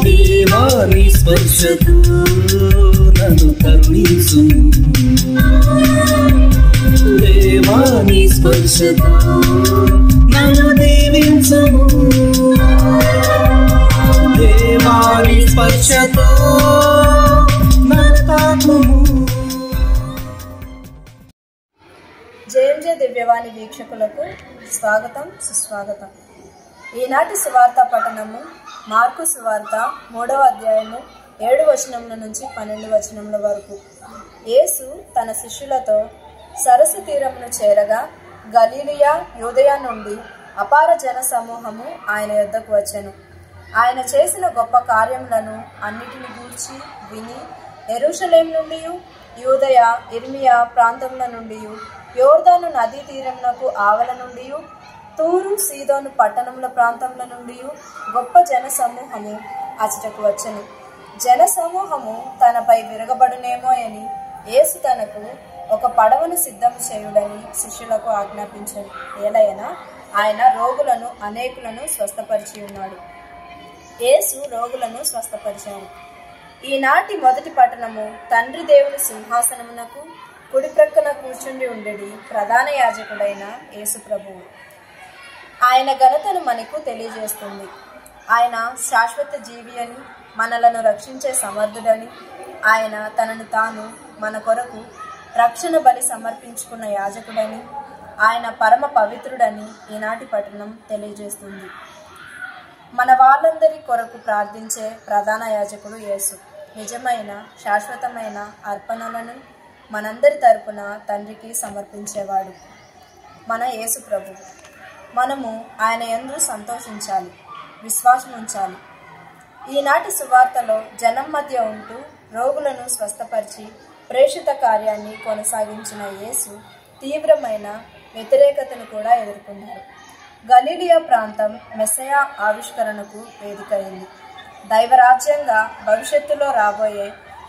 దేవాని స్పర్శతో నన్ను కరుణించుము, దేవాని స్పర్శతో నన్ను దీవించుము, దేవాని స్పర్శతో నన్ను తాకుము. జేఎంజే దివ్యవాణి వీక్షకులకు స్వాగతం, సుస్వాగతం. ఈనాటి సువార్త పఠనము మార్కు సువార్త 3వ అధ్యాయము 7 వచనముల నుంచి 12 వచనముల వరకు. యేసు తన శిష్యులతో సరస్సు తీరమును చేరగా గలిలయ యూదయ నుండి అపార జన సమూహము ఆయన యొద్దకు వచ్చెను. ఆయన చేసిన గొప్ప కార్యములను అన్నిటిని గూర్చి విని యెరూషలేము నుండి, యూదయ ఇర్మియా ప్రాంతముల నుండి, యోర్దాను నదీ తీరమునకు ఆవల నుండి, తూరు సీదోను పట్టణముల ప్రాంతముల నుండి గొప్ప జన సమూహము అచటకు వచ్చెను. జన సమూహము తనపై విరగబడునేమో అని యేసు తనకు ఒక పడవను సిద్ధం చేయుడని శిష్యులకు ఆజ్ఞాపించెను. ఏలయనా ఆయన రోగులను అనేకులను స్వస్థపరిచి ఉన్నాడు. యేసు రోగులను స్వస్థపరిచాడు. ఈనాటి మొదటి పట్టణము తండ్రి దేవుని సింహాసనమునకు కుడి ప్రక్కన కూర్చుండి ఉండేది ప్రధాన యాజకుడైన యేసు ప్రభువు. ఆయన ఘనతను మనకు తెలియజేస్తుంది. ఆయన శాశ్వత జీవి అని, మనలను రక్షించే సమర్థుడని, ఆయన తనను తాను మన కొరకు రక్షణ బలి సమర్పించుకున్న యాజకుడని, ఆయన పరమ పవిత్రుడని ఈనాటి పట్టణం తెలియజేస్తుంది. మన వాళ్ళందరి కొరకు ప్రార్థించే ప్రధాన యాజకుడు యేసు. నిజమైన శాశ్వతమైన అర్పణలను మనందరి తరపున తండ్రికి సమర్పించేవాడు మన యేసు ప్రభు. మనము ఆయన యందు సంతోషించాలి, విశ్వాసం ఉంచాలి. ఈనాటి సువార్తలో జనం మధ్య ఉంటూ రోగులను స్వస్థపరిచి ప్రేషిత కార్యాన్ని కొనసాగించిన యేసు తీవ్రమైన వ్యతిరేకతను కూడా ఎదుర్కొన్నారు. గలిలయ ప్రాంతం మెస్సయా ఆవిష్కరణకు వేదికైంది. దైవరాజ్యంగా భవిష్యత్తులో రాబోయే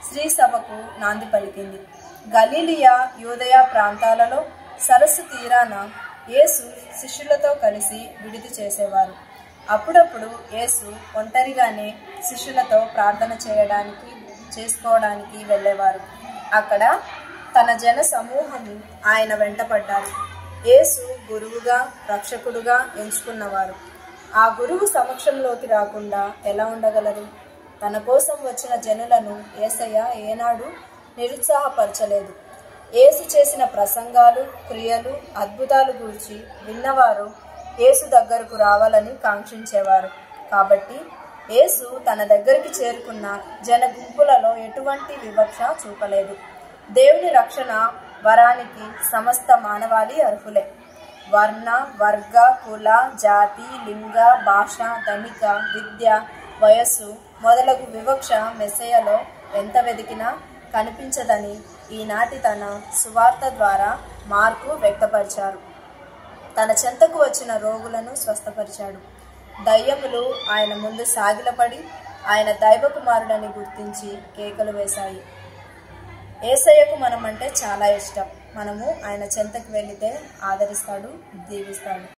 శ్రీ సభకు నాంది పలికింది. గలిలయ యూదయ ప్రాంతాలలో సరస్సు తీరాన యేసు శిష్యులతో కలిసి విడిది చేసేవారు. అప్పుడప్పుడు యేసు ఒంటరిగానే శిష్యులతో ప్రార్థన చేసుకోవడానికి వెళ్ళేవారు. అక్కడ తన జన సమూహము ఆయన వెంటపడ్డారు. యేసు గురువుగా, రక్షకుడుగా ఎంచుకున్నవారు ఆ గురువు సమక్షంలోకి రాకుండా ఎలా ఉండగలరు? తన కోసం వచ్చిన జనులను యేసయ్య ఏనాడు నిరుత్సాహపరచలేదు. యేసు చేసిన ప్రసంగాలు, క్రియలు, అద్భుతాలు గూర్చి విన్నవారు యేసు దగ్గరకు రావాలని కాంక్షించేవారు. కాబట్టి యేసు తన దగ్గరికి చేరుకున్న జన గుంపులలో ఎటువంటి వివక్ష చూపలేదు. దేవుని రక్షణ వరానికి సమస్త మానవాళి అర్హులే. వర్ణ, వర్గ, కుల, జాతి, లింగ, భాష, ధనిక, విద్య, వయస్సు మొదలగు వివక్ష మెస్సయ్యలో ఎంత వెతికినా కనిపించదని ఈనాటి తన సువార్త ద్వారా మార్కు వ్యక్తపరిచారు. తన చెంతకు వచ్చిన రోగులను స్వస్థపరిచాడు. దయ్యములు ఆయన ముందు సాగిలపడి ఆయన దైవకుమారుడని గుర్తించి కేకలు వేశాయి. యేసయ్యకు మనమంటే చాలా ఇష్టం. మనము ఆయన చెంతకు వెళితే ఆదరిస్తాడు, దీవిస్తాడు.